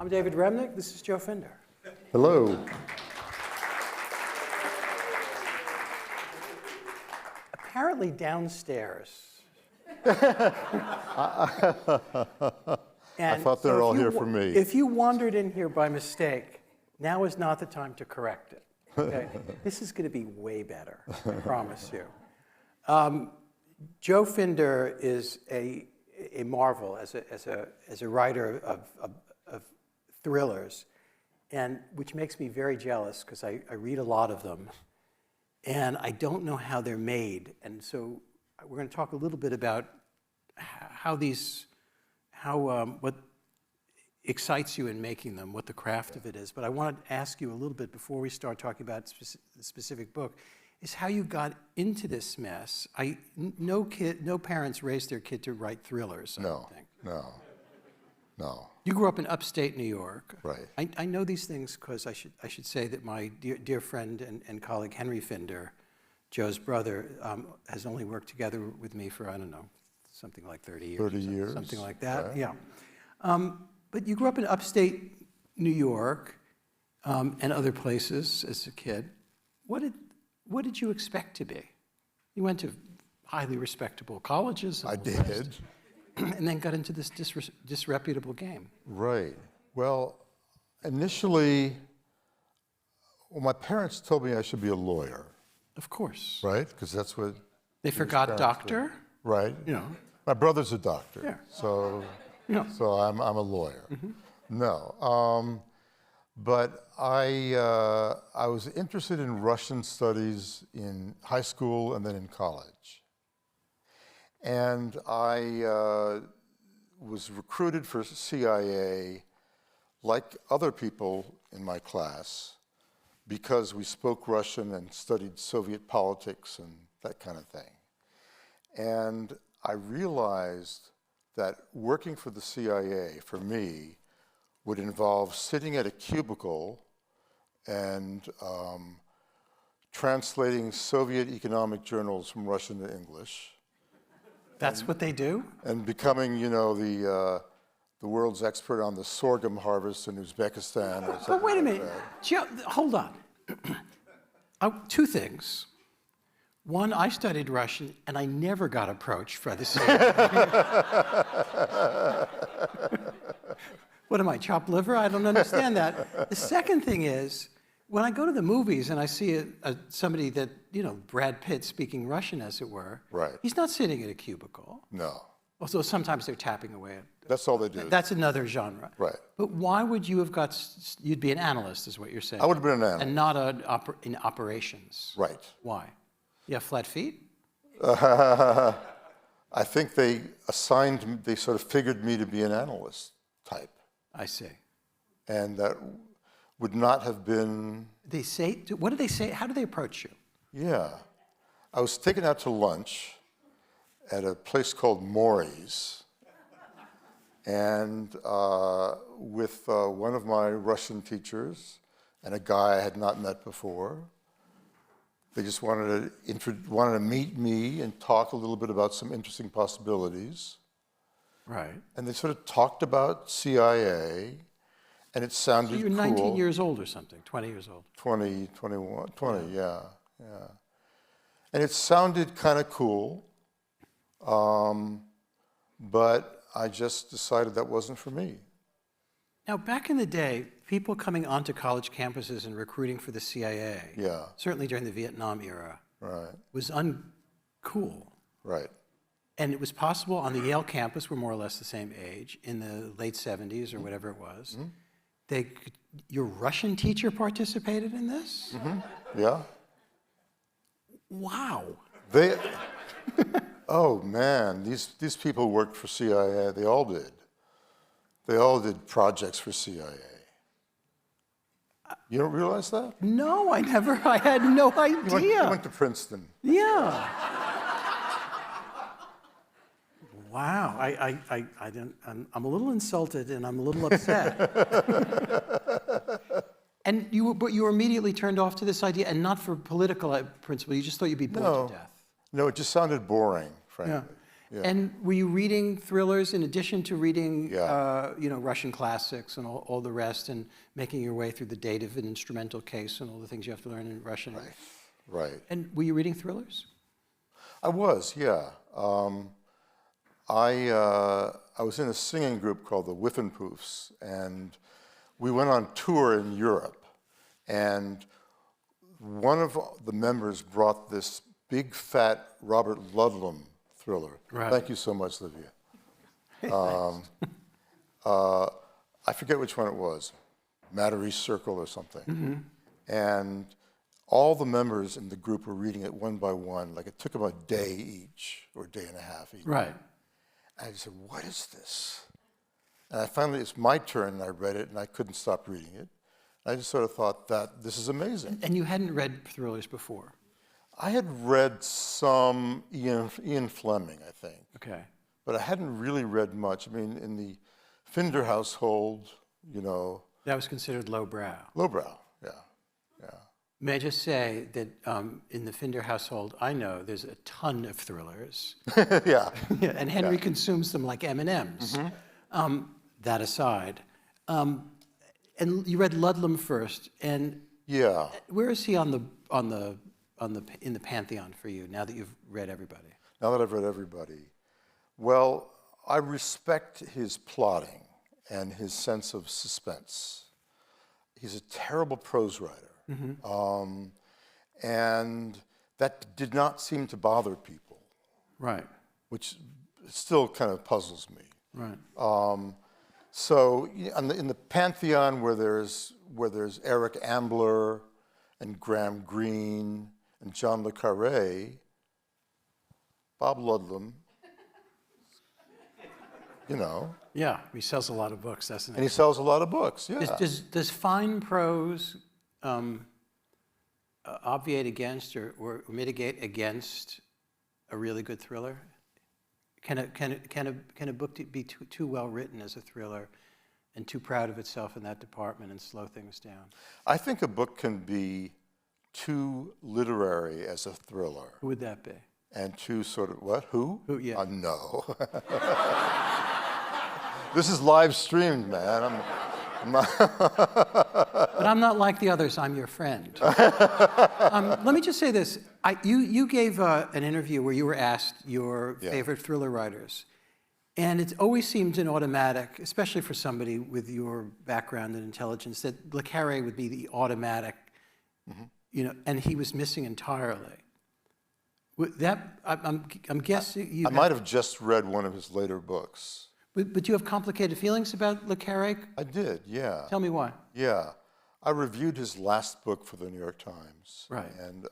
I'm David Remnick. This is Joe Finder. Hello. Apparently downstairs. I thought they were all here for me. If you wandered in here by mistake, now is not the time to correct it. Okay? This is going to be way better, I promise you. Joe Finder is a marvel as a writer of thrillers, and which makes me very jealous because I read a lot of them, and I don't know how they're made. And so we're going to talk a little bit about what excites you in making them, what the craft of it is. But I want to ask you a little bit before we start talking about the specific book, is how you got into this mess. No parents raised their kid to write thrillers, I don't think. No. You grew up in upstate New York. Right. I know these things because I should say that my dear friend and colleague Henry Finder, Joe's brother, has only worked together with me for, I don't know, something like 30 years. 30 years. Something like that, right. Yeah. But you grew up in upstate New York and other places as a kid. What did you expect to be? You went to highly respectable colleges. I did. And then got into this disreputable game. Right. Well, initially, my parents told me I should be a lawyer. Of course. Right? Because that's what... They forgot doctor? Right. You know. My brother's a doctor. Yeah. So, Yeah. so I'm a lawyer. Mm-hmm. No. But I was interested in Russian studies in high school and then in college. And I was recruited for CIA, like other people in my class, because we spoke Russian and studied Soviet politics and that kind of thing. And I realized that working for the CIA, for me, would involve sitting at a cubicle and translating Soviet economic journals from Russian to English. That's what they do? And becoming, the world's expert on the sorghum harvest in Uzbekistan. Or But wait a minute, like Joe, hold on. Two things. One, I studied Russian, and I never got approached for the same. What am I, chopped liver? I don't understand that. The second thing is, when I go to the movies and I see somebody that, Brad Pitt speaking Russian, as it were, Right. He's not sitting at a cubicle. No. Although sometimes they're tapping away at. That's all they do. That's another genre. Right. But why would you have you'd be an analyst, is what you're saying. I would have been an analyst. And not in operations. Right. Why? You have flat feet? I think they sort of figured me to be an analyst type. I see. And that would not have been... What do they say? How do they approach you? Yeah. I was taken out to lunch at a place called Maury's, and with one of my Russian teachers and a guy I had not met before. They just wanted to meet me and talk a little bit about some interesting possibilities. Right. And they sort of talked about CIA, and it sounded cool. So you're 19 years old or something, 20 years old. 20, 21, 20, yeah. And it sounded kind of cool, but I just decided that wasn't for me. Now, back in the day, people coming onto college campuses and recruiting for the CIA, Yeah. certainly during the Vietnam era, Right. was uncool. Right. And it was possible on the Yale campus, we're more or less the same age, in the late 70s or whatever it was. Your Russian teacher participated in this? Yeah. Wow. Oh man, these people worked for CIA. They all did. They all did projects for CIA. You don't realize that? No, I had no idea. You went to Princeton. Yeah. Wow, I'm a little insulted and I'm a little upset. And you were immediately turned off to this idea, and not for political principle. You just thought you'd be bored to death. No, it just sounded boring, frankly. Yeah. yeah. And were you reading thrillers in addition to reading, Yeah. Russian classics and all the rest, and making your way through the date of an instrumental case and all the things you have to learn in Russian? Right. And were you reading thrillers? I was, yeah. I was in a singing group called the Whiffenpoofs, and we went on tour in Europe. And one of the members brought this big, fat Robert Ludlum thriller. Right. Thank you so much, Livia. I forget which one it was, Mattery Circle or something. Mm-hmm. And all the members in the group were reading it one by one, like it took them a day each, or a day and a half each. Right. And I said, what is this? And I finally, it's my turn, and I read it, and I couldn't stop reading it. I just sort of thought that this is amazing. And you hadn't read thrillers before? I had read some Ian Fleming, I think. Okay. But I hadn't really read much. I mean, in the Finder household, That was considered lowbrow. lowbrow, yeah. May I just say that in the Finder household, I know there's a ton of thrillers. Yeah. Yeah, and Henry consumes them like M&Ms. That aside. And you read Ludlum first, and Yeah. where is he in the pantheon for you now that you've read everybody? Now that I've read everybody, well, I respect his plotting and his sense of suspense. He's a terrible prose writer. And that did not seem to bother people, Right. which still kind of puzzles me. Right. So in the pantheon where there's Eric Ambler and Graham Greene and John le Carré, Bob Ludlum, Yeah, he sells a lot of books, doesn't and he? he sells a lot of books. Yeah. Does fine prose obviate against or mitigate against a really good thriller? Can a book be too well written as a thriller and too proud of itself in that department and slow things down? I think a book can be too literary as a thriller. Who would that be? And too sort of, what? Who? Who, yeah. No. This is live streamed, man. I'm not. But I'm not like the others. I'm your friend. Let me just say this. You gave an interview where you were asked your favorite thriller writers. And it always seemed an automatic, especially for somebody with your background and intelligence, that le Carré would be the automatic, and he was missing entirely. I'm guessing you. I might have just read one of his later books. But you have complicated feelings about le Carré? I did, yeah. Tell me why. Yeah. I reviewed his last book for the New York Times. Right. And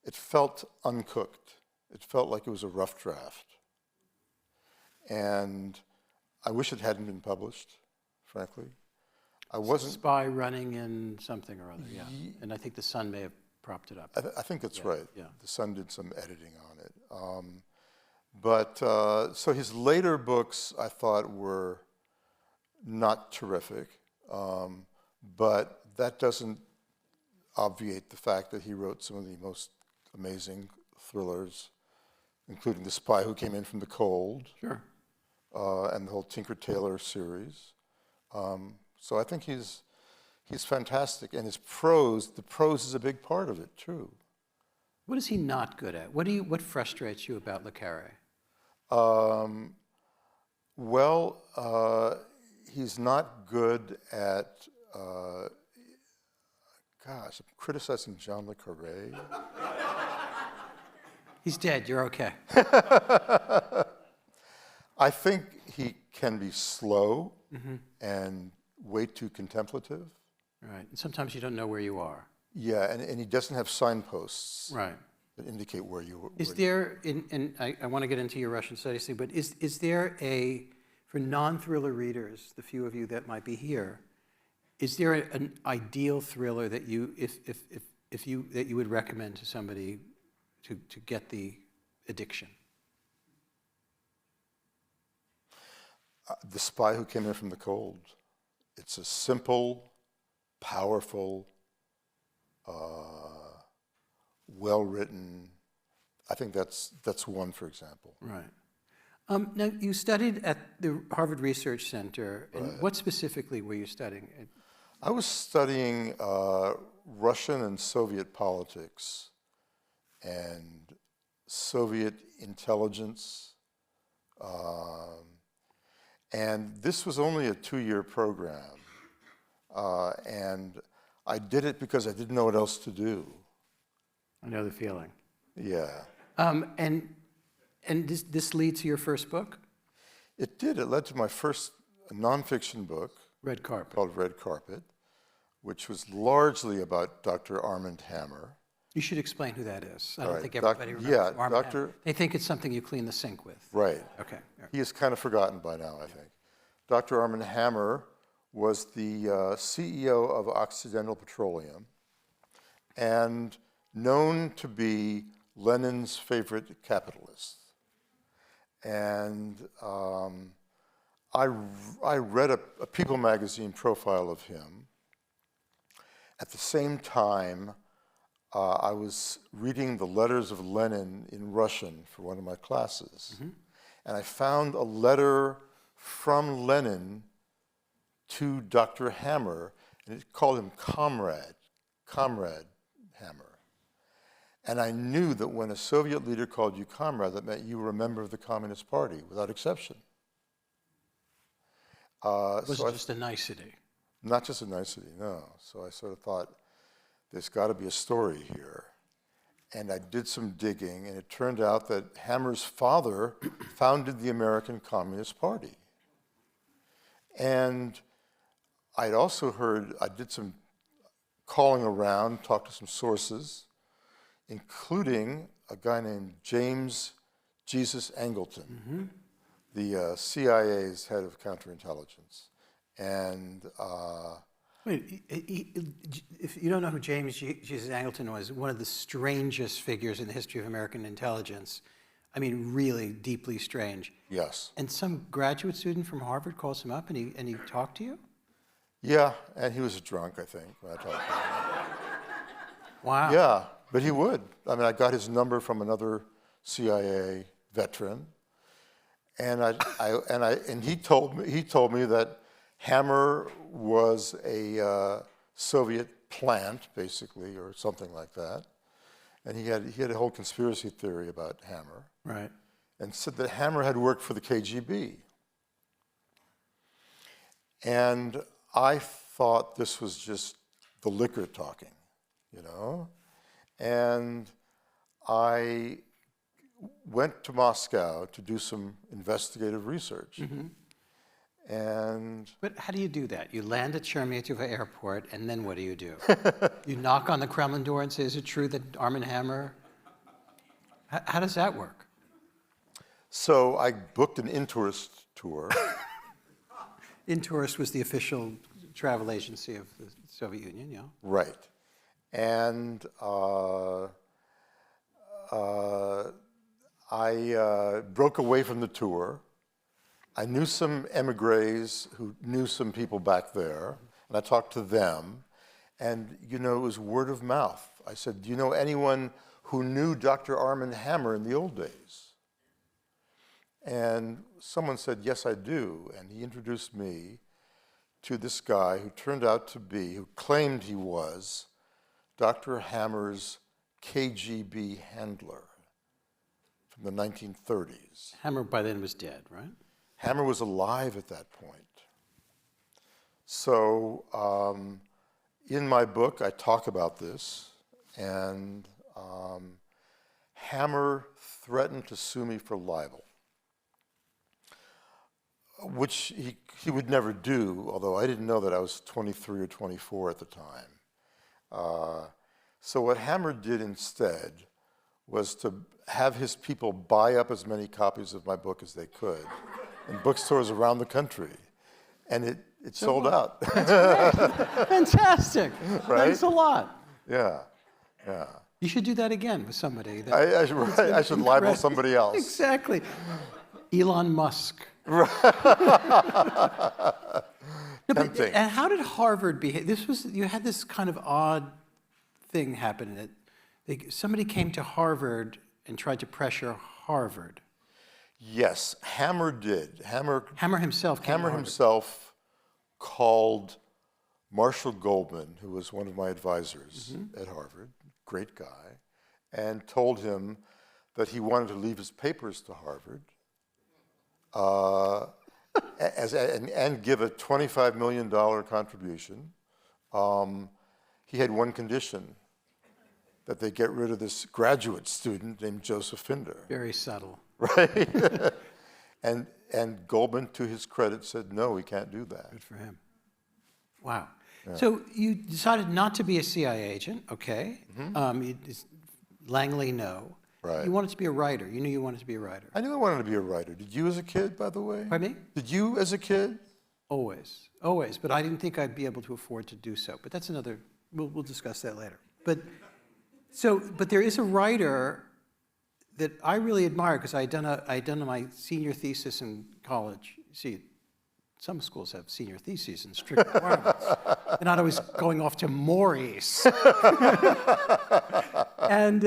it felt uncooked. It felt like it was a rough draft. And I wish it hadn't been published, frankly. I wasn't. Spy running in something or other, yeah. And I think the Sun may have propped it up. I think that's right. Yeah. The Sun did some editing on it. So his later books, I thought, were not terrific. But that doesn't obviate the fact that he wrote some of the most amazing thrillers, including The Spy Who Came In From the Cold. Sure. And the whole Tinker Tailor series. So I think he's fantastic, and the prose is a big part of it too. What is he not good at? What frustrates you about le Carré? He's not good at. Gosh, I'm criticizing John le Carré. He's dead. You're okay. I think he can be slow and way too contemplative. Right. And sometimes you don't know where you are. Yeah, and he doesn't have signposts Right. that indicate where you. Is there, and I want to get into your Russian studies thing, but is there for non-thriller readers, the few of you that might be here, is there an ideal thriller that you would recommend to somebody to get the addiction? The Spy Who Came In From the Cold. It's a simple, powerful, well-written, I think that's one, for example. Right. Now, you studied at the Harvard Research Center, and what specifically were you studying? I was studying Russian and Soviet politics and Soviet intelligence. And this was only a 2-year program. And I did it because I didn't know what else to do. I know the feeling. Yeah. And this leads to your first book? It did. It led to my first nonfiction book. Red Carpet. Called Red Carpet, which was largely about Dr. Armand Hammer. You should explain who that is. I don't think Doc- everybody remembers yeah, Armand Dr. Hammer. They think it's something you clean the sink with. Right. Okay. All right. He is kind of forgotten by now, I think. Dr. Armand Hammer was the CEO of Occidental Petroleum and known to be Lenin's favorite capitalist. And I read a People magazine profile of him. At the same time, I was reading the letters of Lenin in Russian for one of my classes. Mm-hmm. And I found a letter from Lenin to Dr. Hammer, and it called him Comrade Hammer. And I knew that when a Soviet leader called you comrade, that meant you were a member of the Communist Party, without exception. It wasn't just a nicety. Not just a nicety, no. So I sort of thought, there's got to be a story here. And I did some digging, and it turned out that Hammer's father founded the American Communist Party. And I'd also heard, I did some calling around, talked to some sources, including a guy named James Jesus Angleton, mm-hmm. the CIA's head of counterintelligence. And wait, if you don't know who James Jesus Angleton was, one of the strangest figures in the history of American intelligence. I mean, really deeply strange. Yes. And some graduate student from Harvard calls him up and he talked to you? Yeah, and he was a drunk, I think, when I talked to him. Wow. Yeah, but he would. I mean, I got his number from another CIA veteran, and he told me that Hammer was a Soviet plant, basically, or something like that, and he had a whole conspiracy theory about Hammer. Right. And said that Hammer had worked for the KGB. And I thought this was just the liquor talking, you know? And I went to Moscow to do some investigative research. Mm-hmm. But how do you do that? You land at Sheremetyevo Airport, and then what do? You knock on the Kremlin door and say, is it true that Armand Hammer? How does that work? So I booked an Intourist tour. Intourist was the official travel agency of the Soviet Union, yeah. Right. And I broke away from the tour. I knew some emigres who knew some people back there, and I talked to them. And, you know, it was word of mouth. I said, do you know anyone who knew Dr. Armand Hammer in the old days? And someone said, yes, I do. And he introduced me to this guy who turned out to be, who claimed he was, Dr. Hammer's KGB handler from the 1930s. Hammer by then was dead, right? Hammer was alive at that point. So in my book, I talk about this, and Hammer threatened to sue me for libel, which he would never do, although I didn't know that I was 23 or 24 at the time. So what Hammer did instead was to have his people buy up as many copies of my book as they could in bookstores around the country. And it sold out. Fantastic. Right? Thanks a lot. Yeah, yeah. You should do that again with somebody. I should libel somebody else. Exactly. Elon Musk. Right. No, but, and how did Harvard behave? You had this kind of odd thing happen. Somebody came to Harvard and tried to pressure Harvard. Yes, Hammer did. Hammer himself came to Harvard. himself called Marshall Goldman, who was one of my advisors at Harvard, great guy, and told him that he wanted to leave his papers to Harvard and give a $25 million contribution. He had one condition, that they get rid of this graduate student named Joseph Finder. Very subtle. Right? and Goldman, to his credit, said, no, we can't do that. Good for him. Wow. Yeah. So you decided not to be a CIA agent, okay? Langley, no. Right. You wanted to be a writer. You knew you wanted to be a writer. I knew I wanted to be a writer. Did you as a kid, by the way? Pardon me? Did you as a kid? Always. But I didn't think I'd be able to afford to do so. But that's another, we'll discuss that later. But there is a writer that I really admire because I had done my senior thesis in college. See, some schools have senior theses and strict requirements. They're not always going off to Maurice. And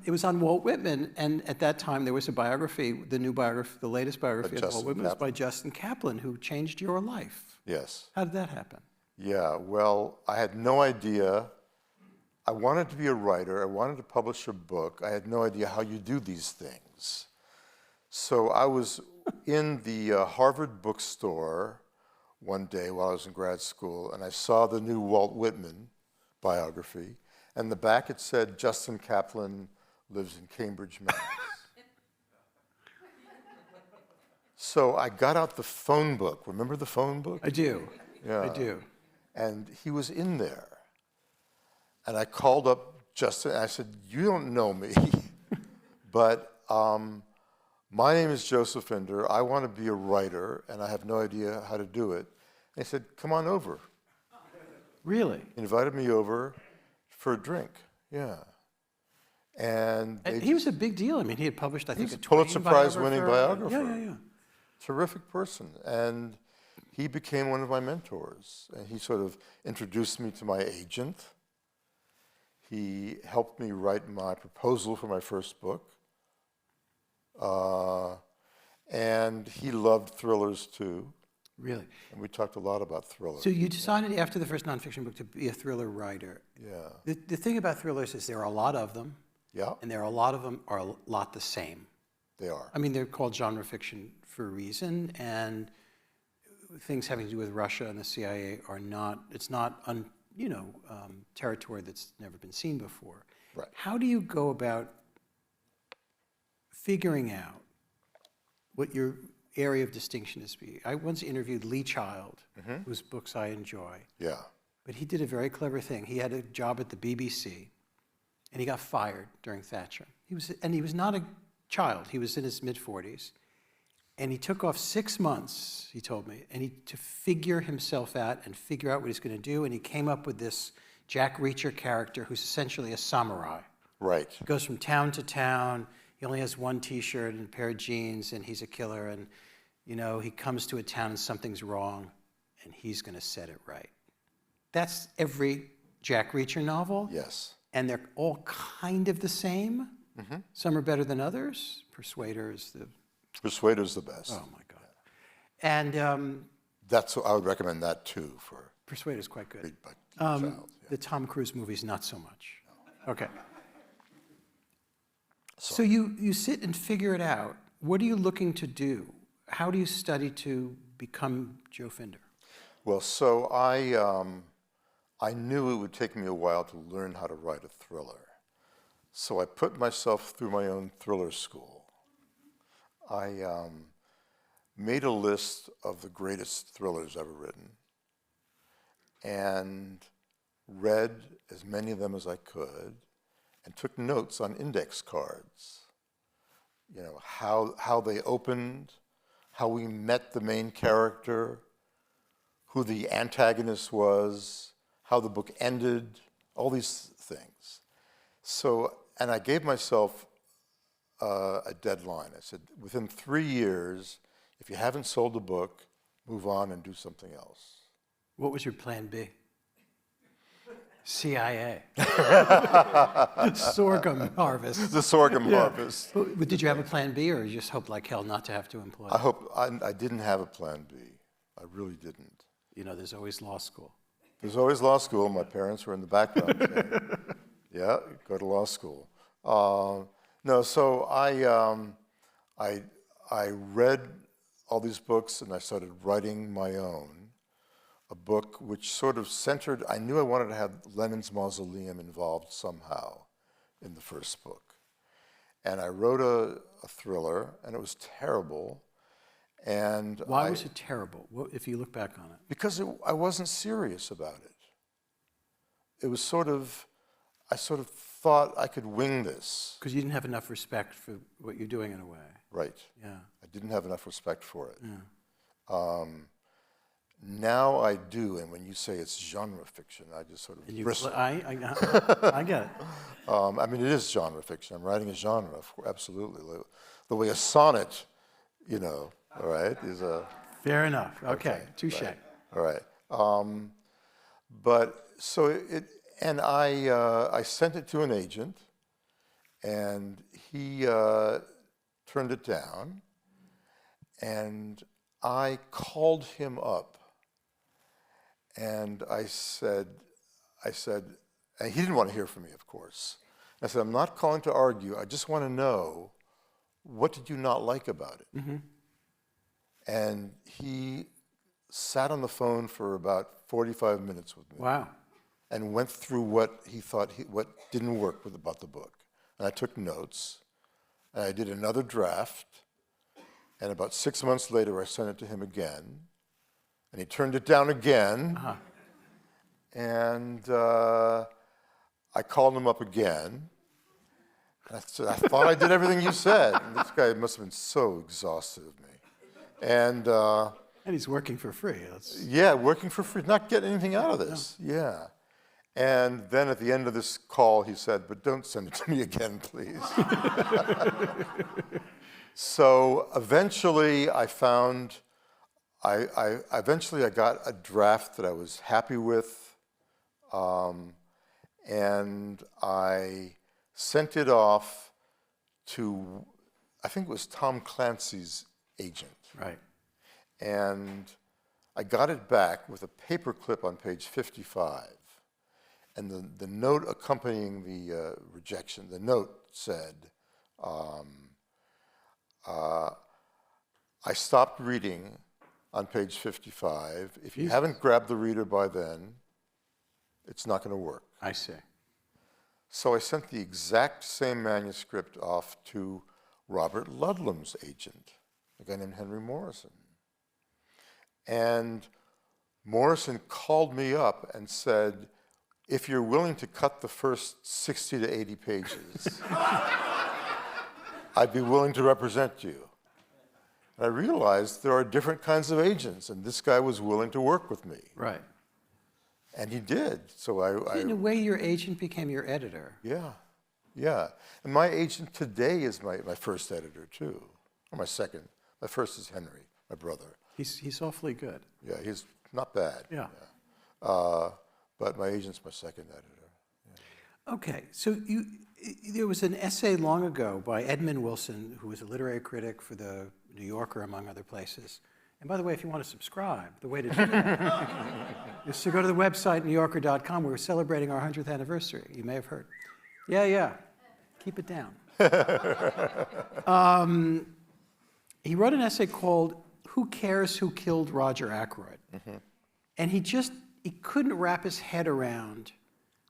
it was on Walt Whitman. And at that time, there was a biography, the latest biography of Walt Whitman was by Justin Kaplan, who changed your life. Yes. How did that happen? Yeah, well, I had no idea. I wanted to be a writer. I wanted to publish a book. I had no idea how you do these things. So I was in the Harvard bookstore one day while I was in grad school, and I saw the new Walt Whitman biography, and the back it said, Justin Kaplan lives in Cambridge, Mass. So I got out the phone book. Remember the phone book? I do. Yeah. I do. And he was in there. And I called up Justin, and I said, you don't know me, but my name is Joseph Finder. I want to be a writer, and I have no idea how to do it. And he said, come on over. Really? He invited me over for a drink, yeah. And he was a big deal. I mean, he had published, I think, a Pulitzer Prize-winning biographer. Yeah. Terrific person. And he became one of my mentors. And he sort of introduced me to my agent. He helped me write my proposal for my first book. And he loved thrillers too. Really? And we talked a lot about thrillers. So you decided after the first nonfiction book to be a thriller writer. Yeah. The thing about thrillers is there are a lot of them. Yeah. And a lot of them are a lot the same. They are. I mean, they're called genre fiction for a reason, and things having to do with Russia and the CIA are not, it's not, territory that's never been seen before. Right. How do you go about figuring out what your area of distinction is? I once interviewed Lee Child, whose books I enjoy. Yeah. But he did a very clever thing. He had a job at the BBC, and he got fired during Thatcher. He was not a child. He was in his mid-40s. And he took off 6 months, he told me, to figure himself out and figure out what he's going to do. And he came up with this Jack Reacher character who's essentially a samurai. Right. He goes from town to town. He only has one T-shirt and a pair of jeans, and he's a killer. And, he comes to a town and something's wrong, and he's going to set it right. That's every Jack Reacher novel. Yes. And they're all kind of the same. Some are better than others. Persuader's the best. Oh my God! And I would recommend that too for Persuader's quite good. Big Child. Yeah. The Tom Cruise movies, not so much. No. Okay. So you sit and figure it out. What are you looking to do? How do you study to become Joe Finder? Well, so I knew it would take me a while to learn how to write a thriller. So I put myself through my own thriller school. I made a list of the greatest thrillers ever written and read as many of them as I could and took notes on index cards. How they opened, how we met the main character, who the antagonist was, how the book ended, all these things. And I gave myself a deadline. I said, within 3 years, if you haven't sold a book, move on and do something else. What was your plan B? CIA. Sorghum harvest. The sorghum harvest. But did you have a plan B, or you just hoped like hell not to have to employ? I didn't have a plan B. I really didn't. You know, there's always law school. There's always law school. My parents were in the background saying, yeah, go to law school. No, so I read all these books and I started writing my own, a book which sort of centered, I knew I wanted to have Lenin's mausoleum involved somehow in the first book. And I wrote a thriller, and it was terrible. And Why was it terrible, if you look back on it? Because I wasn't serious about it. It was I sort of thought I could wing this. Because you didn't have enough respect for what you're doing in a way. Right. Yeah. I didn't have enough respect for it. Yeah. Now I do, and when you say it's genre fiction, I just sort of bristle. I get it. I mean, it is genre fiction. I'm writing a genre, absolutely. The way a sonnet, you know, all right, is a... Fair enough. Okay, touche. Right. All right. But so and I sent it to an agent, and he turned it down, and I called him up, and I said, and he didn't want to hear from me, of course. I said, I'm not calling to argue. I just want to know, what did you not like about it? Mm-hmm. And he sat on the phone for about 45 minutes with me. Wow. And went through what he thought, what didn't work about the book. And I took notes, and I did another draft, and about 6 months later, I sent it to him again, and he turned it down again, and I called him up again, and I said, I thought I did everything you said. And this guy must have been so exhausted of me. And he's working for free. Yeah, working for free, not getting anything out of this. No. Yeah. And then at the end of this call, he said, but don't send it to me again, please. So eventually I found, I got a draft that I was happy with, and I sent it off to, I think it was Tom Clancy's agent. Right. And I got it back with a paper clip on page 55. And the note accompanying the rejection, the note said, I stopped reading on page 55. If you haven't grabbed the reader by then, it's not going to work. I see. So I sent the exact same manuscript off to Robert Ludlum's agent, a guy named Henry Morrison. And Morrison called me up and said, if you're willing to cut the first 60 to 80 pages, I'd be willing to represent you. And I realized there are different kinds of agents, and this guy was willing to work with me. Right. And he did. So in a way, your agent became your editor. Yeah, yeah. And my agent today is my first editor, too. Or my second. My first is Henry, my brother. He's awfully good. Yeah, he's not bad. Yeah. But my agent's my second editor. Yeah. Okay, so there was an essay long ago by Edmund Wilson, who was a literary critic for the New Yorker, among other places. And by the way, if you want to subscribe, the way to do that is to go to the website, newyorker.com. We're celebrating our 100th anniversary. You may have heard. Yeah. Keep it down. He wrote an essay called Who Cares Who Killed Roger Ackroyd? Mm-hmm. And he couldn't wrap his head around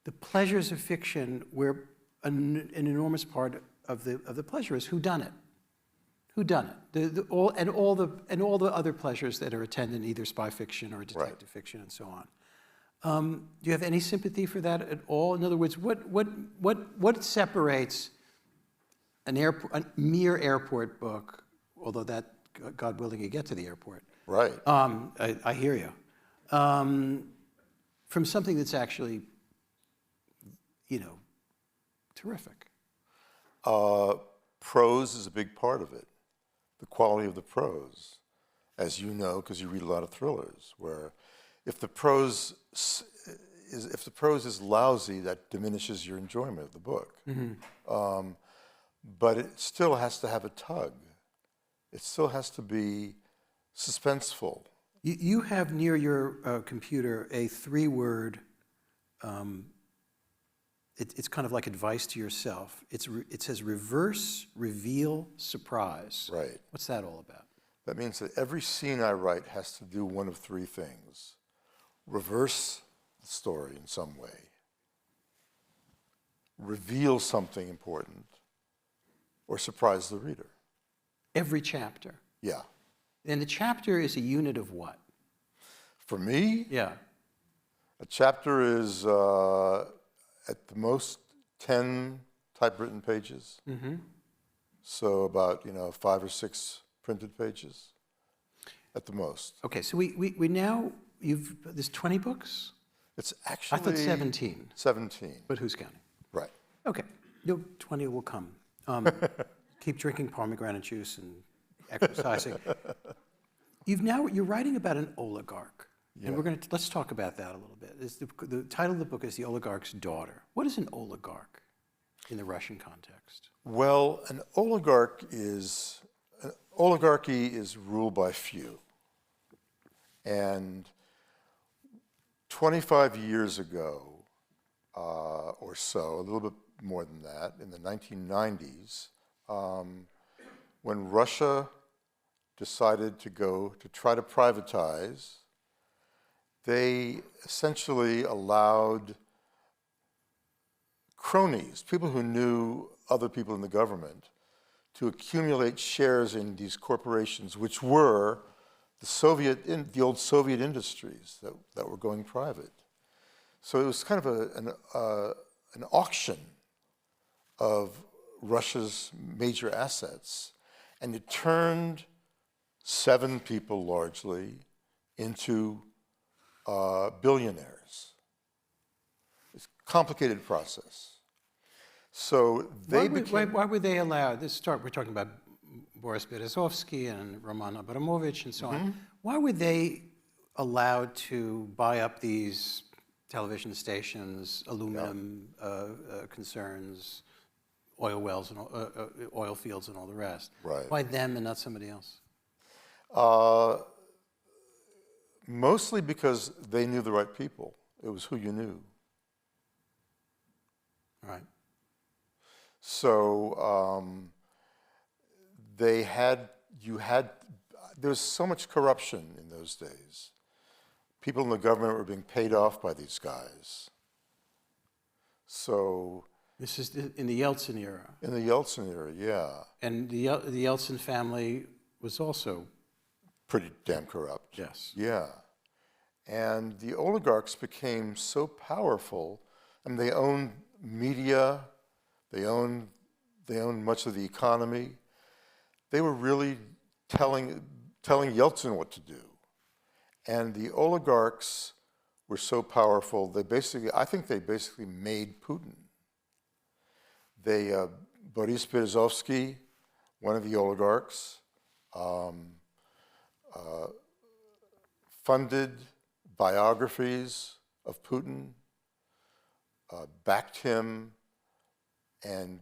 the pleasures of fiction where an enormous part of the pleasure is whodunit. Whodunit. All the other pleasures that are attendant, either spy fiction or detective fiction and so on. Do you have any sympathy for that at all? In other words, what separates a mere airport book, although that, God willing, you get to the airport. Right. I hear you. From something that's actually, terrific. Prose is a big part of it. The quality of the prose, as you know, because you read a lot of thrillers, where if the prose if the prose is lousy, that diminishes your enjoyment of the book. But it still has to have a tug. It still has to be suspenseful. You have near your computer a 3-word, it's kind of like advice to yourself. It says reverse, reveal, surprise. Right. What's that all about? That means that every scene I write has to do one of 3 things. Reverse the story in some way, reveal something important, or surprise the reader. Every chapter. Yeah. And the chapter is a unit of what? For me, Yeah. a chapter is at the most 10 typewritten pages. So about 5 or 6 printed pages at the most. Okay, so we now, there's 20 books? It's actually... I thought 17. 17. But who's counting? Right. Okay, 20 will come. Keep drinking pomegranate juice and exercising. You're writing about an oligarch. Yeah. And let's talk about that a little bit. The title of the book is The Oligarch's Daughter. What is an oligarch in the Russian context? Well, an oligarchy is ruled by few. And 25 years ago, or so, a little bit more than that, in the 1990s, when Russia decided to try to privatize, they essentially allowed cronies, people who knew other people in the government, to accumulate shares in these corporations, which were the old Soviet industries that were going private. So it was kind of an auction of Russia's major assets, and it turned 7 people largely into billionaires. It's a complicated process. So they why were they allowed? We're talking about Boris Berezovsky and Roman Abramovich and so on. Why were they allowed to buy up these television stations, aluminum concerns, oil wells and oil fields and all the rest? Right. Why them and not somebody else? Mostly because they knew the right people. It was who you knew. Right. So there was so much corruption in those days. People in the government were being paid off by these guys. So this is in the Yeltsin era. In the Yeltsin era, yeah. And the Yeltsin family was also pretty damn corrupt. Yes. Yeah. And the oligarchs became so powerful, and they owned media, they owned much of the economy. They were really telling Yeltsin what to do. And the oligarchs were so powerful, I think they basically made Putin. Boris Berezovsky, one of the oligarchs, funded biographies of Putin, backed him, and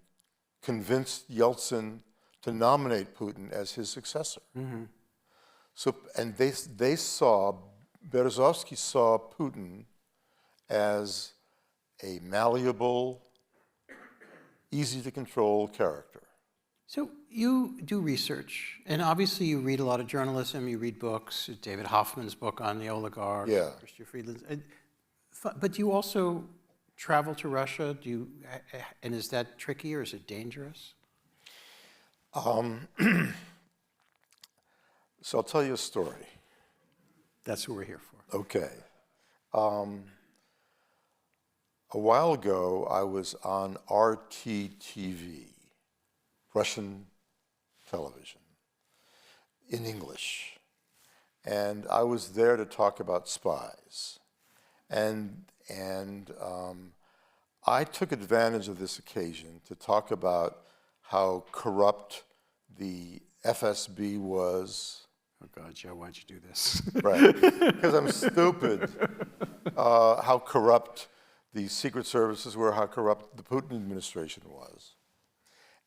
convinced Yeltsin to nominate Putin as his successor. So, and Berezovsky saw Putin as a malleable, easy to control character. So you do research, and obviously you read a lot of journalism, you read books, David Hoffman's book on the oligarchs, yeah. Christopher Friedland's, but you also travel to Russia, and is that tricky or is it dangerous? So I'll tell you a story. That's what we're here for. Okay. A while ago, I was on RT-TV, Russian television, in English. And I was there to talk about spies. And I took advantage of this occasion to talk about how corrupt the FSB was. Oh God, Joe, why'd you do this? Right, because I'm stupid. how corrupt the secret services were, how corrupt the Putin administration was.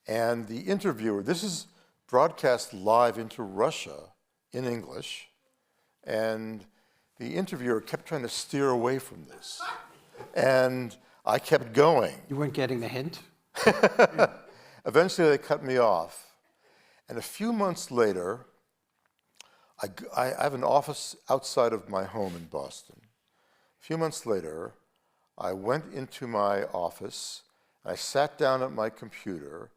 And the interviewer, this is broadcast live into Russia in English, and the interviewer kept trying to steer away from this. And I kept going. You weren't getting the hint? Eventually, they cut me off. And a few months later, I have an office outside of my home in Boston. A few months later, I went into my office, I sat down at my computer,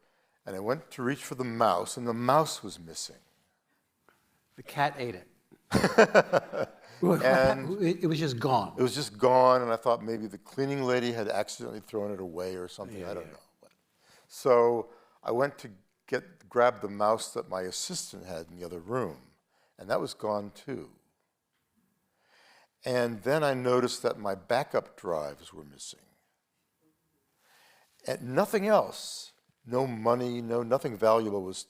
and I went to reach for the mouse, and the mouse was missing. The cat ate it. And it was just gone. it was just gone, and I thought maybe the cleaning lady had accidentally thrown it away or something, I don't know. So I went to grab the mouse that my assistant had in the other room, and that was gone too. And then I noticed that my backup drives were missing. And nothing else, no money, nothing valuable was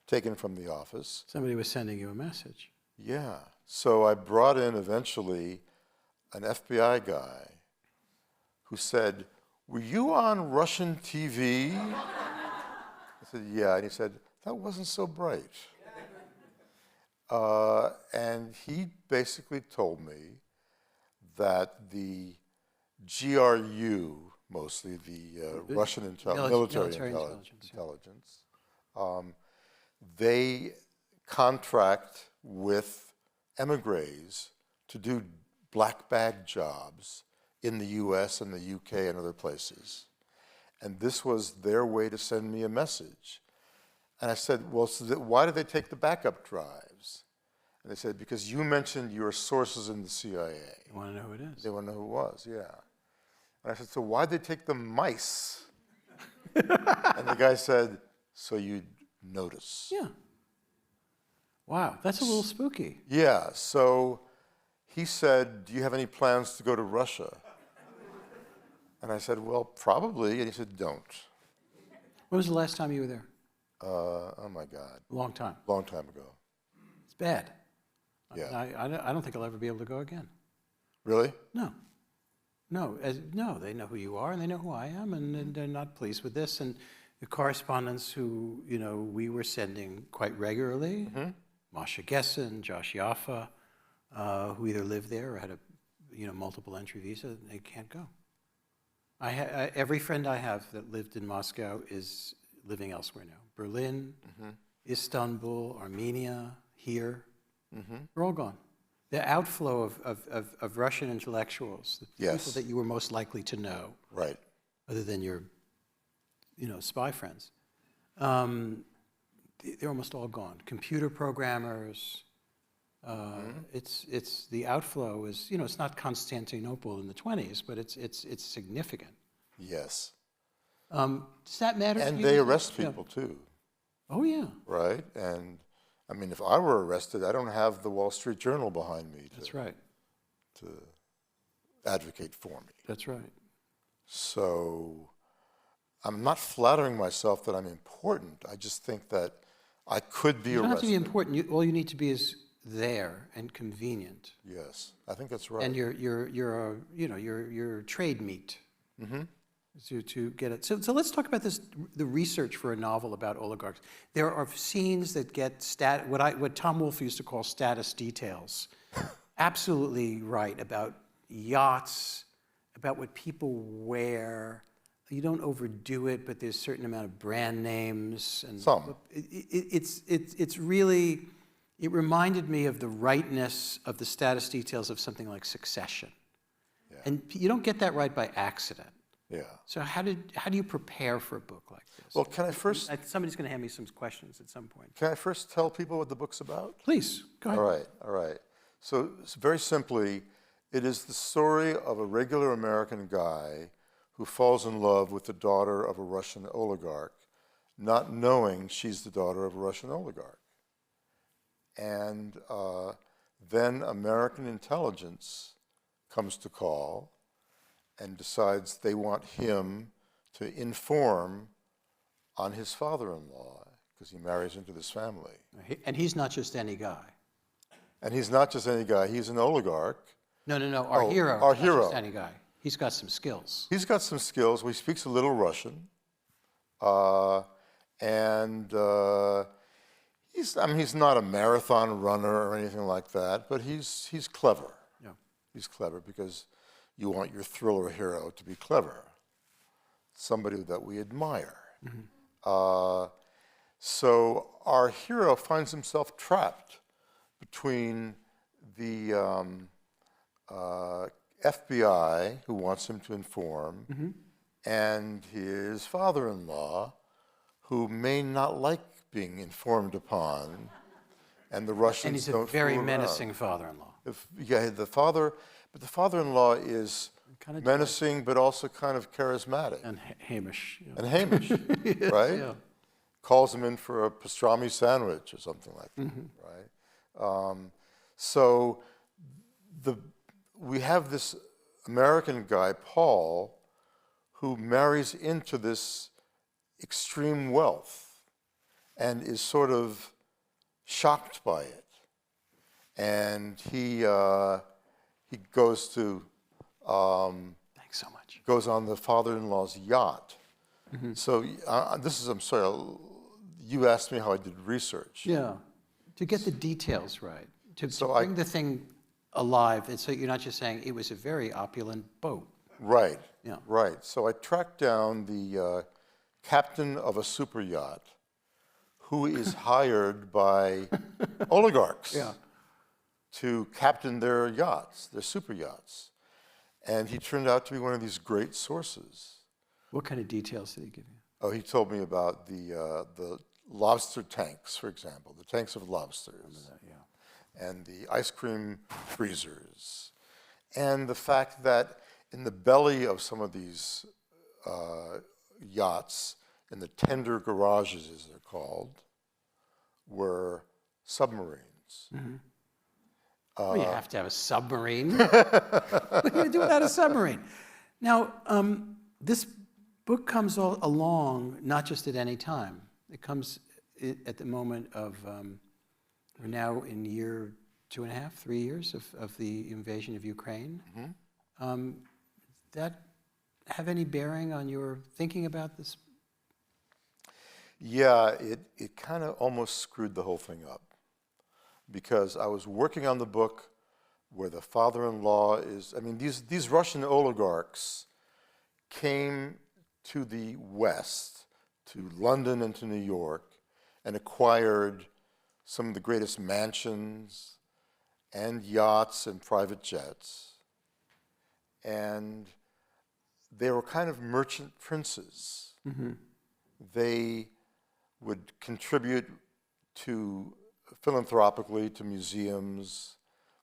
taken from the office. Somebody was sending you a message. Yeah. So I brought in eventually an FBI guy who said, "Were you on Russian TV?" I said, "Yeah." And he said, "That wasn't so bright." And he basically told me that the GRU, mostly the Russian military intelligence, they contract with emigres to do black bag jobs in the US and the UK and other places. And this was their way to send me a message. And I said, "Well, so why did they take the backup drives?" And they said, "Because you mentioned your sources in the CIA." You want to know who it is? They want to know who it was, yeah. And I said, "So why'd they take the mice?" And the guy said, "So you'd notice." Yeah. Wow, that's a little spooky. Yeah, so he said, "Do you have any plans to go to Russia?" And I said, "Well, probably." And he said, "Don't." When was the last time you were there? Oh my God. Long time. Long time ago. It's bad. Yeah. I don't think I'll ever be able to go again. Really? No. No, they know who you are and they know who I am, and they're not pleased with this. And the correspondents who, we were sending quite regularly, Masha Gessen, Josh Yaffa, who either lived there or had a, multiple entry visa, they can't go. Every friend I have that lived in Moscow is living elsewhere now. Berlin, Istanbul, Armenia, here, they're all gone. The outflow of Russian intellectuals, the people that you were most likely to know, right, other than your, spy friends, they're almost all gone. Computer programmers, it's the outflow is, it's not Constantinople in the 20s, but it's significant. Yes. Does that matter to you? And they arrest people too. Oh yeah. Right? And I mean, if I were arrested, I don't have the Wall Street Journal behind me That's right. to advocate for me. That's right. So I'm not flattering myself that I'm important. I just think that I could be You don't arrested. have to be important. All you need to be is there and convenient. Yes, I think that's right. And you're trade meat. To get it. So let's talk about the research for a novel about oligarchs. There are scenes that get what Tom Wolfe used to call status details. Absolutely right, about yachts, about what people wear. You don't overdo it, but there's a certain amount of brand names. And Some. It's really, it reminded me of the rightness of the status details of something like Succession. Yeah. And you don't get that right by accident. Yeah. So how do you prepare for a book like this? Well, can I first... Somebody's going to hand me some questions at some point. Can I first tell people what the book's about? Please, go ahead. All right. So very simply, it is the story of a regular American guy who falls in love with the daughter of a Russian oligarch, not knowing she's the daughter of a Russian oligarch. And then American intelligence comes to call and decides they want him to inform on his father-in-law, because he marries into this family. And he's not just any guy. And he's not just any guy, he's an oligarch, No, no, no. Our hero. Our hero. Pakistani guy. He's got some skills. He's got some skills. He speaks a little Russian. And he's not a marathon runner or anything like that, but he's clever. Yeah. He's clever because you want your thriller hero to be clever, somebody that we admire. So our hero finds himself trapped between the FBI, who wants him to inform, and his father-in-law, who may not like being informed upon, and the Russians And he's don't a very fool around. menacing father-in-law. But the father-in-law is Kind of menacing, but also kind of charismatic and Hamish. You know. and Hamish, right? Yeah. Calls him in for a pastrami sandwich or something like that, right? So we have this American guy, Paul, who marries into this extreme wealth and is sort of shocked by it. And he goes to Thanks so much. goes on the father-in-law's yacht. So I'm sorry, you asked me how I did research. Yeah. To get the details right. To So bring the thing alive. And so you're not just saying it was a very opulent boat. Right, Yeah. right. So I tracked down the captain of a super yacht who is hired by oligarchs Yeah. to captain their yachts, their super yachts. And he turned out to be one of these great sources. What kind of details did he give you? Oh, he told me about the lobster tanks, for example, the tanks of lobsters, Yeah. and the ice cream freezers, and the fact that in the belly of some of these yachts, in the tender garages, as they're called, were submarines. Well, you have to have a submarine. What are you going to do without a submarine? Now, this book comes along not just at any time. It comes at the moment of, we're now in year 2.5, 3 years of the invasion of Ukraine. That have any bearing on your thinking about this? Yeah, it kind of almost screwed the whole thing up, because I was working on the book where the father-in-law is, these Russian oligarchs came to the West, to London and to New York, and acquired some of the greatest mansions and yachts and private jets. And they were kind of merchant princes. They would contribute philanthropically to museums.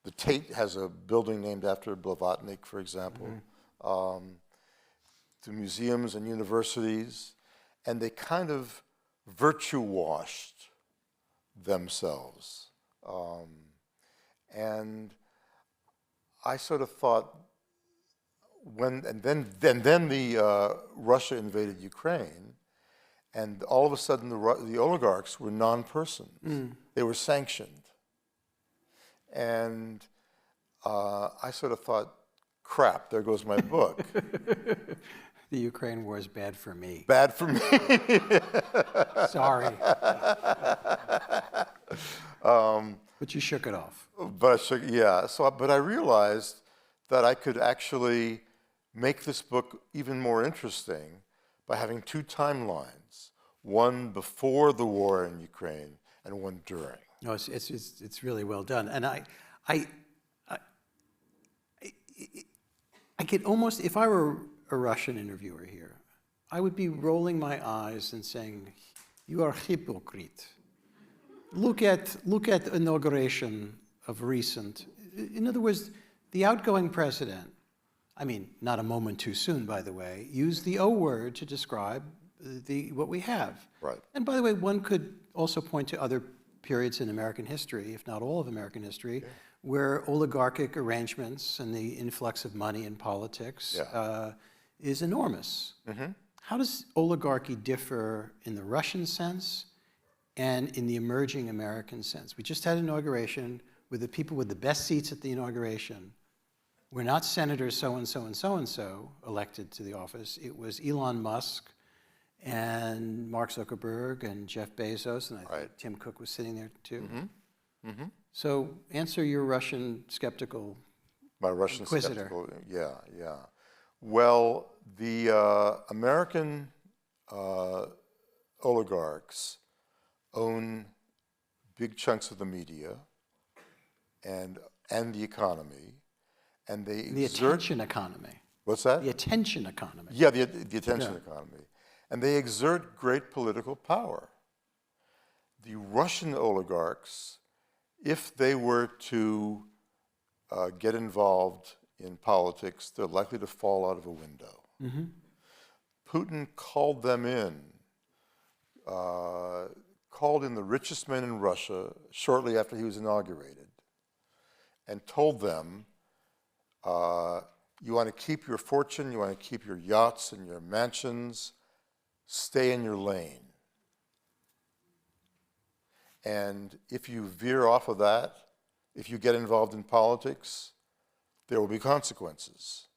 The Tate has a building named after Blavatsky, for example, to museums and universities, and they kind of virtue washed themselves. And I sort of thought, then Russia invaded Ukraine, and all of a sudden the oligarchs were non-persons. They were sanctioned. And I sort of thought, crap, there goes my book. The Ukraine war is bad for me. Bad for me. Sorry. But you shook it off. But I realized that I could actually make this book even more interesting by having two timelines, one before the war in Ukraine and one during. No, it's really well done, and I could almost, if I were a Russian interviewer here, I would be rolling my eyes and saying, "You are hypocrite. Look at the inauguration of recent." In other words, the outgoing president, not a moment too soon, by the way, used the O word to describe what we have. Right. And by the way, one could also point to other periods in American history, if not all of American history, where oligarchic arrangements and the influx of money in politics is enormous. How does oligarchy differ in the Russian sense and in the emerging American sense? We just had an inauguration with the people with the best seats at the inauguration were not Senator so-and-so and so-and-so elected to the office. It was Elon Musk and Mark Zuckerberg and Jeff Bezos, and I think Tim Cook was sitting there too. So answer your Russian skeptical My Russian inquisitor. skeptical, yeah. Well, the American oligarchs own big chunks of the media and the economy, and they The attention economy. What's that? The attention economy. Yeah, the attention economy. And they exert great political power. The Russian oligarchs, if they were to get involved in politics, they're likely to fall out of a window. Putin called them in, called in the richest men in Russia shortly after he was inaugurated, and told them, you want to keep your fortune, you want to keep your yachts and your mansions, stay in your lane. And if you veer off of that, if you get involved in politics, there will be consequences.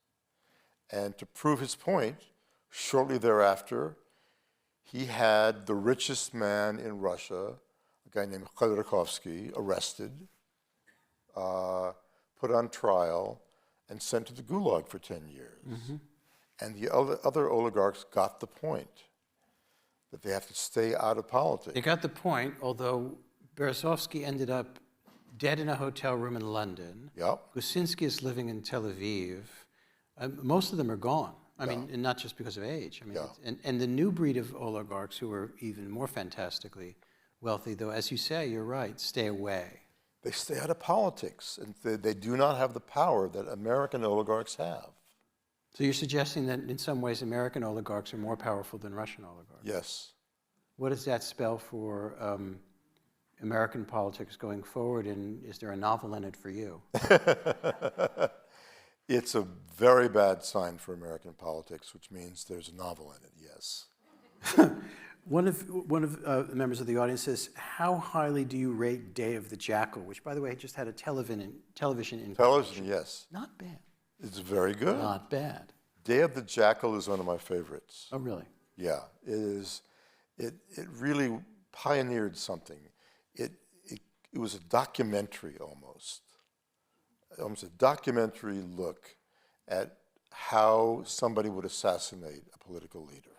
And to prove his point, shortly thereafter, he had the richest man in Russia, a guy named Khodorkovsky, arrested, put on trial, and sent to the Gulag for 10 years. And the other oligarchs got the point that they have to stay out of politics. They got the point, although Berezovsky ended up dead in a hotel room in London. Yep. Gusinski is living in Tel Aviv. Most of them are gone. I mean, and not just because of age. I mean, and the new breed of oligarchs who are even more fantastically wealthy, though, as you say, you're right, stay away. They stay out of politics, and they do not have the power that American oligarchs have. So you're suggesting that in some ways American oligarchs are more powerful than Russian oligarchs? Yes. What does that spell for American politics going forward, and is there a novel in it for you? It's a very bad sign for American politics, which means there's a novel in it, yes. One of the members of the audience says, how highly do you rate Day of the Jackal, which, by the way, just had a television incarnation? Television, yes. Not bad. It's very good. Not bad. Day of the Jackal is one of my favorites. Oh, really? Yeah, it is. It really pioneered something. It was a documentary almost a documentary look at how somebody would assassinate a political leader.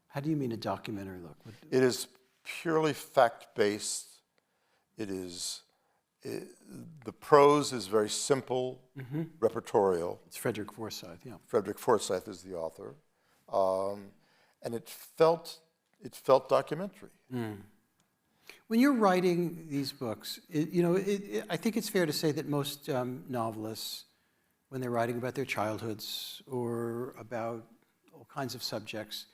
How do you mean a documentary look? It is purely fact-based. The prose is very simple, repertorial. It's Frederick Forsyth, yeah. Frederick Forsyth is the author. And it felt documentary. When you're writing these books, I think it's fair to say that most novelists, when they're writing about their childhoods or about all kinds of subjects,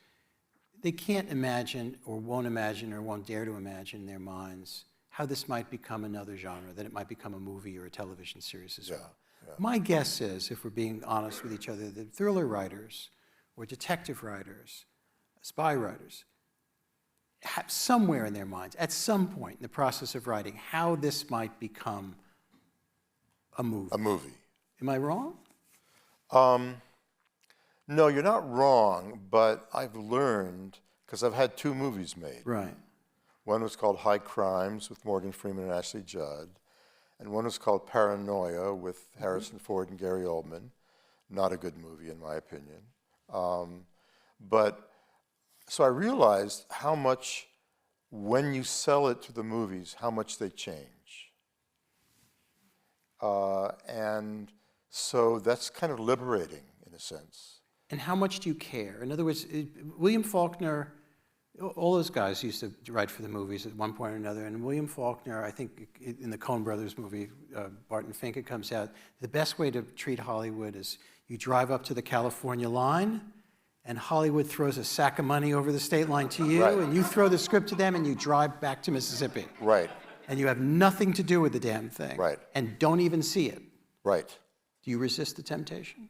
they can't imagine or won't dare to imagine in their minds how this might become another genre, that it might become a movie or a television series as well. Yeah. My guess is, if we're being honest with each other, that thriller writers or detective writers, spy writers, have somewhere in their minds, at some point in the process of writing, how this might become a movie. A movie. Am I wrong? No, you're not wrong, but I've learned, because I've had 2 movies made. Right. One was called High Crimes with Morgan Freeman and Ashley Judd, and one was called Paranoia with Harrison Ford and Gary Oldman. Not a good movie, in my opinion. So I realized how much, when you sell it to the movies, how much they change. And so that's kind of liberating, in a sense. And how much do you care? In other words, William Faulkner, all those guys used to write for the movies at one point or another, and William Faulkner, I think in the Coen Brothers movie, Barton Fink, it comes out, the best way to treat Hollywood is you drive up to the California line, and Hollywood throws a sack of money over the state line to you, right. And you throw the script to them, and you drive back to Mississippi. Right. And you have nothing to do with the damn thing. Right. And don't even see it. Right. Do you resist the temptation?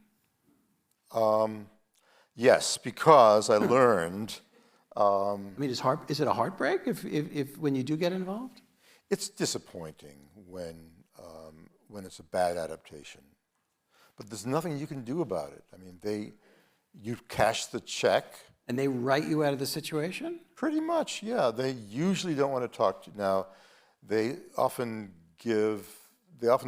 Yes, because I learned. I mean, is it a heartbreak if when you do get involved? It's disappointing when it's a bad adaptation. but there's nothing you can do about it. I mean, you cash the check. And they write you out of the situation? Pretty much, yeah. They usually don't want to talk to you. Now, they often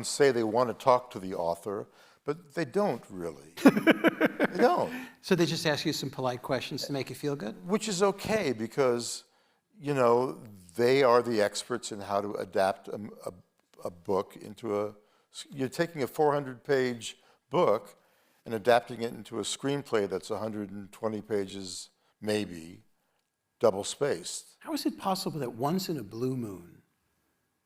say they want to talk to the author, but they don't really. They don't. So they just ask you some polite questions to make you feel good? Which is okay because, you know, they are the experts in how to adapt a book into you're taking a 400-page book and adapting it into a screenplay that's 120 pages, maybe, double-spaced. How is it possible that once in a blue moon,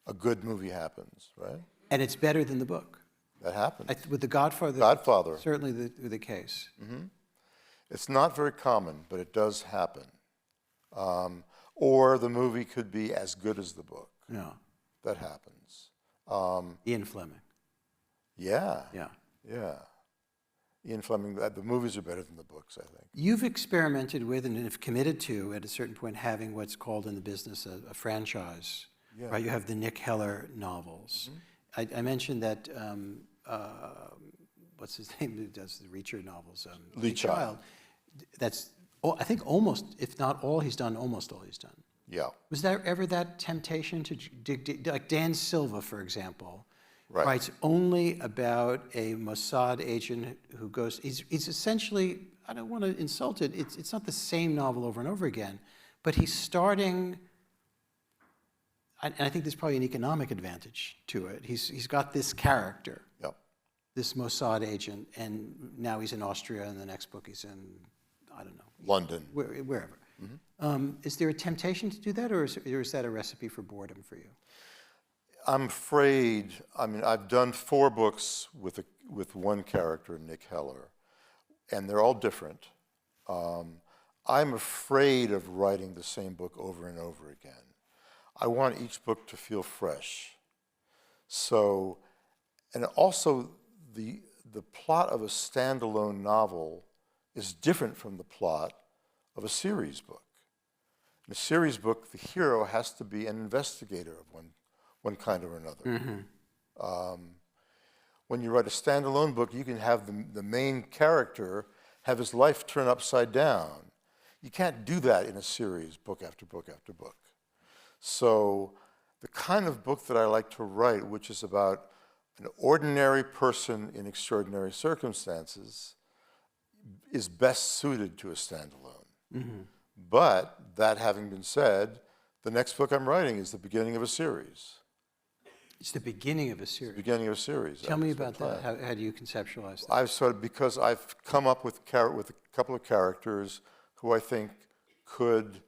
a good movie happens, right? and it's better than the book? That happens. With The Godfather, certainly the case. Mm-hmm. It's not very common, but it does happen. Or the movie could be as good as the book. Yeah. That happens. Ian Fleming. Yeah. Yeah. Yeah. Ian Fleming, the movies are better than the books, I think. You've experimented with and have committed to, at a certain point, having what's called in the business a franchise. Yeah. Right? You have the Nick Heller novels. Mm-hmm. I mentioned that, what's his name, who does the Reacher novels? Lee Child. That's, I think almost, if not all he's done, almost all he's done. Yeah. Was there ever that temptation to dig, like Dan Silva, for example, right, writes only about a Mossad agent who goes, he's essentially, I don't want to insult it, it's not the same novel over and over again, but he's starting, and I think there's probably an economic advantage to it. He's got this character, yep, this Mossad agent, and now he's in Austria, and the next book he's in, I don't know. London. Wherever. Mm-hmm. Is there a temptation to do that, or is that a recipe for boredom for you? I'm afraid, I mean, I've done 4 books with one character, Nick Heller, and they're all different. I'm afraid of writing the same book over and over again. I want each book to feel fresh. So, and also the plot of a standalone novel is different from the plot of a series book. In a series book, the hero has to be an investigator of one kind or another. Mm-hmm. When you write a standalone book, you can have the main character have his life turn upside down. You can't do that in a series, book after book after book. So the kind of book that I like to write, which is about an ordinary person in extraordinary circumstances, is best suited to a standalone. Mm-hmm. But that having been said, the next book I'm writing is the beginning of a series. It's the beginning of a series. The beginning of a series. Tell me about that. How do you conceptualize that? I've sort of, because I've come up with a couple of characters who I think could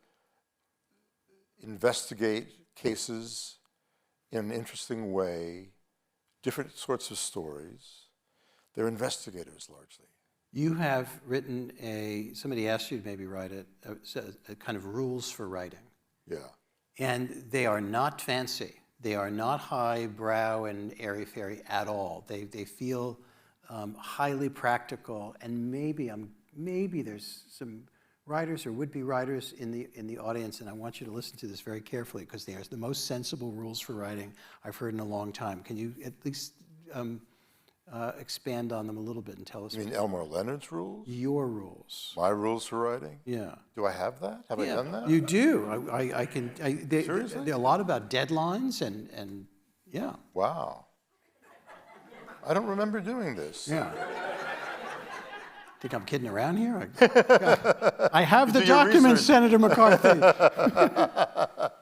investigate cases in an interesting way, different sorts of stories. They're investigators largely. You have written somebody asked you to maybe write a kind of rules for writing. Yeah. And they are not fancy. They are not highbrow and airy-fairy at all. They feel highly practical, and maybe there's some writers or would-be writers in the audience, and I want you to listen to this very carefully because they are the most sensible rules for writing I've heard in a long time. Can you at least expand on them a little bit and tell us? You mean Elmore Leonard's rules? Your rules. My rules for writing? Yeah. Do I have that? Have I done that? You do. I can. Seriously? There are a lot about deadlines and yeah. Wow. I don't remember doing this. Yeah. Think I'm kidding around here? I have the Do your documents, research. Senator McCarthy.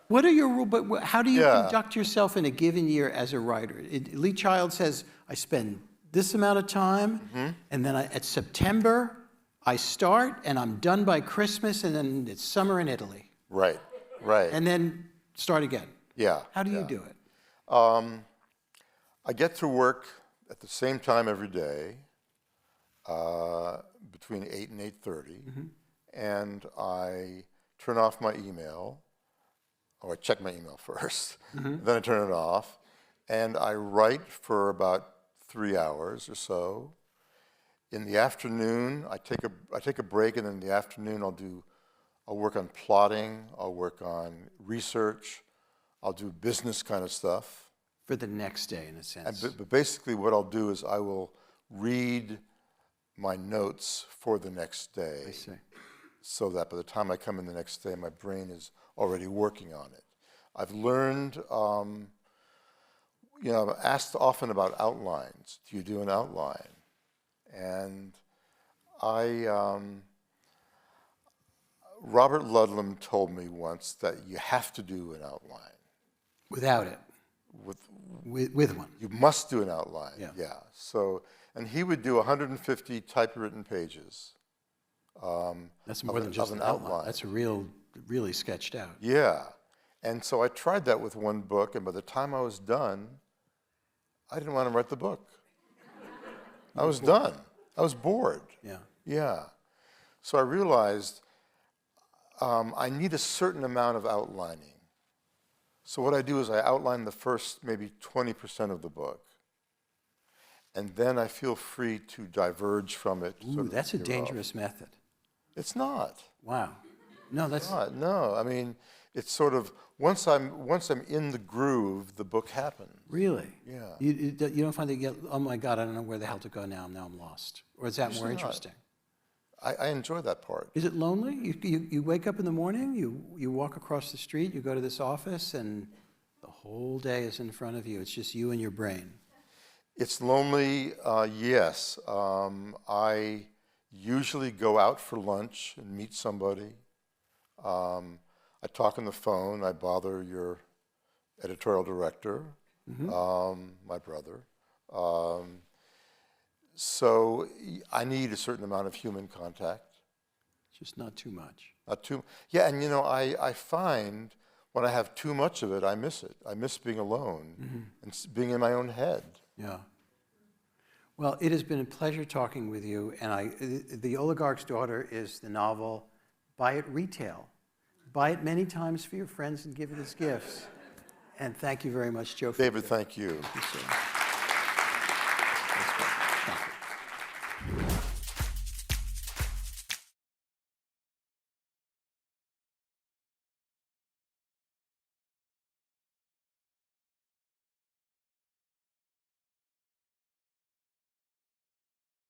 What are your rules? But how do you conduct yourself in a given year as a writer? Lee Child says, I spend this amount of time, and then at September, I start, and I'm done by Christmas, and then it's summer in Italy. Right, right. And then start again. Yeah. How do you do it? I get to work at the same time every day, between 8 and 8:30, and I turn off my email, or I check my email first, then I turn it off, and I write for about 3 hours or so. In the afternoon, I take a break, and in the afternoon I'll work on plotting, I'll work on research, I'll do business kind of stuff. For the next day, in a sense. But basically what I'll do is I will read my notes for the next day. I see. So that by the time I come in the next day, my brain is already working on it. I've learned, I'm asked often about outlines. Do you do an outline? And Robert Ludlum told me once that you have to do an outline. Without it? With one? You must do an outline, yeah. So, and he would do 150 typewritten pages. That's more than just an outline. That's really sketched out. Yeah. And so I tried that with one book, and by the time I was done, I didn't want to write the book. I was done. I was bored. Yeah. Yeah. So I realized I need a certain amount of outlining. So what I do is I outline the first maybe 20% of the book. And then I feel free to diverge from it. Ooh, that's a dangerous method. It's not. Wow. No, that's not. No, I mean, it's sort of once I'm in the groove, the book happens. Really? Yeah. You don't find that you get, oh my God, I don't know where the hell to go now. Now I'm lost. Or is that more interesting? I enjoy that part. Is it lonely? You wake up in the morning, you walk across the street, you go to this office, and the whole day is in front of you. It's just you and your brain. It's lonely, yes. I usually go out for lunch and meet somebody. I talk on the phone. I bother your editorial director, my brother. So I need a certain amount of human contact. Just not too much. Not too. Yeah, and I find when I have too much of it, I miss it. I miss being alone and being in my own head. Yeah. Well, it has been a pleasure talking with you. And The Oligarch's Daughter is the novel. Buy it retail. Buy it many times for your friends and give it as gifts. And thank you very much, Joe. David, thank you. Thank you, sir.